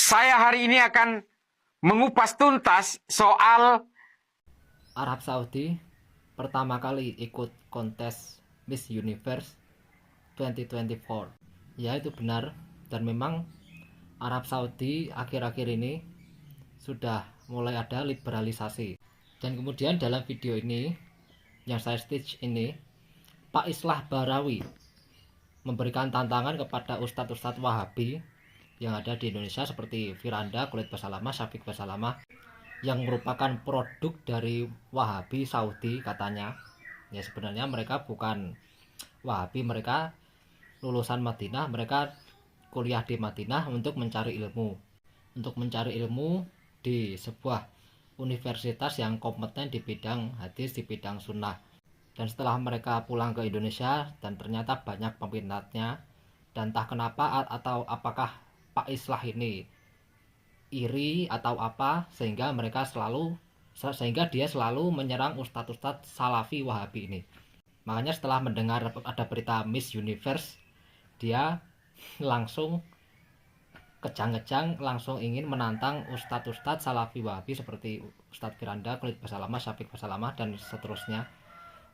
Saya hari ini akan mengupas tuntas soal Arab Saudi pertama kali ikut kontes Miss Universe 2024. Ya, itu benar, dan memang Arab Saudi akhir-akhir ini sudah mulai ada liberalisasi. Dan kemudian dalam video ini yang saya stitch ini, Pak Islah Barawi memberikan tantangan kepada ustadz-ustadz Wahabi yang ada di Indonesia seperti Firanda, Khalid Basalamah, Syafiq Basalamah, yang merupakan produk dari Wahabi Saudi katanya. Ya, sebenarnya mereka bukan Wahabi, mereka lulusan Madinah, mereka kuliah di Madinah untuk mencari ilmu di sebuah universitas yang kompeten di bidang hadis, di bidang sunnah. Dan setelah mereka pulang ke Indonesia, dan ternyata banyak peminatnya, dan entah kenapa atau apakah Pak Islah ini iri atau apa, sehingga dia selalu menyerang ustadz-ustadz Salafi Wahabi ini. Makanya setelah mendengar ada berita Miss Universe, dia langsung kejang-kejang, langsung ingin menantang ustadz-ustadz Salafi Wahabi seperti Ustadz Firanda, Khalid Basalamah, Syafiq Basalamah, dan seterusnya,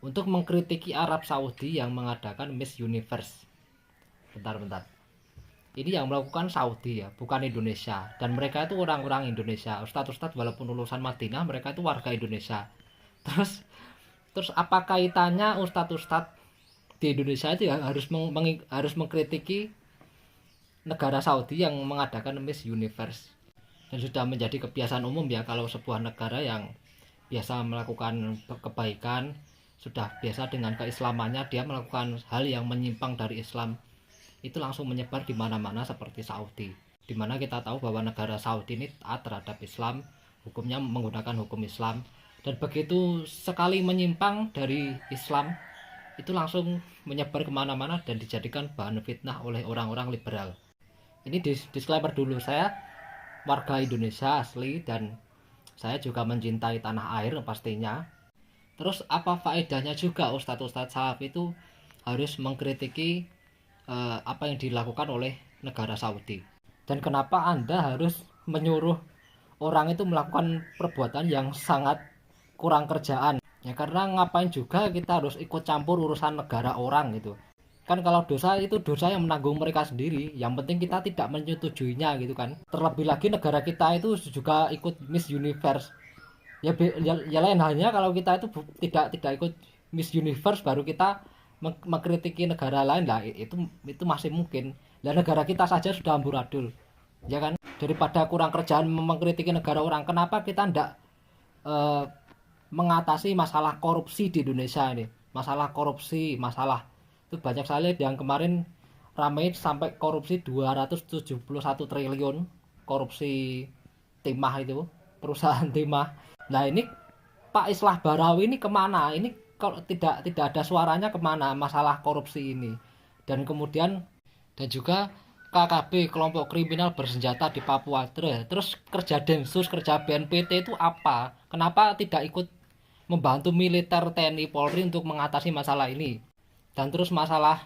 untuk mengkritiki Arab Saudi yang mengadakan Miss Universe. Bentar. Ini yang melakukan Saudi ya, bukan Indonesia. Dan mereka itu orang-orang Indonesia. Ustadz-ustadz walaupun lulusan Madinah, mereka itu warga Indonesia. Terus apa kaitannya ustadz-ustadz di Indonesia itu ya harus mengkritiki negara Saudi yang mengadakan Miss Universe? Dan sudah menjadi kebiasaan umum ya, kalau sebuah negara yang biasa melakukan kebaikan, sudah biasa dengan keislamannya, dia melakukan hal yang menyimpang dari Islam, itu langsung menyebar di mana-mana seperti Saudi. Dimana kita tahu bahwa negara Saudi ini taat terhadap Islam, hukumnya menggunakan hukum Islam, dan begitu sekali menyimpang dari Islam, itu langsung menyebar kemana-mana dan dijadikan bahan fitnah oleh orang-orang liberal. Ini disclaimer dulu, saya warga Indonesia asli dan saya juga mencintai tanah air pastinya. Terus apa faedahnya juga ustadz-ustadz Salafi itu harus mengkritiki apa yang dilakukan oleh negara Saudi? Dan kenapa Anda harus menyuruh orang itu melakukan perbuatan yang sangat kurang kerjaan? Ya karena ngapain juga kita harus ikut campur urusan negara orang gitu. Kan kalau dosa itu dosa yang menanggung mereka sendiri, yang penting kita tidak menyetujuinya gitu kan. Terlebih lagi negara kita itu juga ikut Miss Universe. Ya lain halnya kalau kita itu tidak ikut Miss Universe baru kita mengkritiki negara lain lah, itu masih mungkin. Dan negara kita saja sudah amburadul, ya kan? Daripada kurang kerjaan mengkritiki negara orang, kenapa kita tidak mengatasi masalah korupsi di Indonesia ini? Masalah korupsi, masalah itu banyak sekali yang kemarin ramai sampai korupsi 271 triliun korupsi timah itu, perusahaan timah. Nah ini Pak Islah Barawi ini kemana? Ini kalau tidak ada suaranya kemana masalah korupsi ini? Dan kemudian juga KKB, kelompok kriminal bersenjata di Papua, terus kerja Densus, kerja BNPT itu apa? Kenapa tidak ikut membantu militer TNI Polri untuk mengatasi masalah ini? Dan terus masalah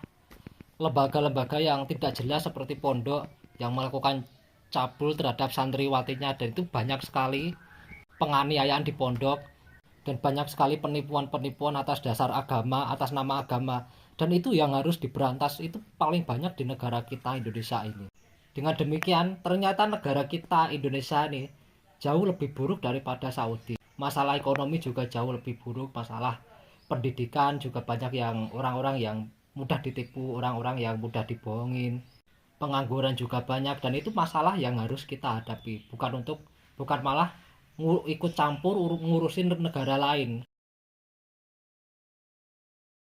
lembaga-lembaga yang tidak jelas seperti pondok yang melakukan cabul terhadap santriwatinya, dan itu banyak sekali penganiayaan di pondok, dan banyak sekali penipuan-penipuan atas dasar agama, atas nama agama, dan itu yang harus diberantas. Itu paling banyak di negara kita Indonesia ini. Dengan demikian ternyata negara kita Indonesia ini jauh lebih buruk daripada Saudi. Masalah ekonomi juga jauh lebih buruk, masalah pendidikan juga banyak yang orang-orang yang mudah ditipu, orang-orang yang mudah dibohongin, pengangguran juga banyak, dan itu masalah yang harus kita hadapi, bukan malah ikut campur ngurusin negara lain.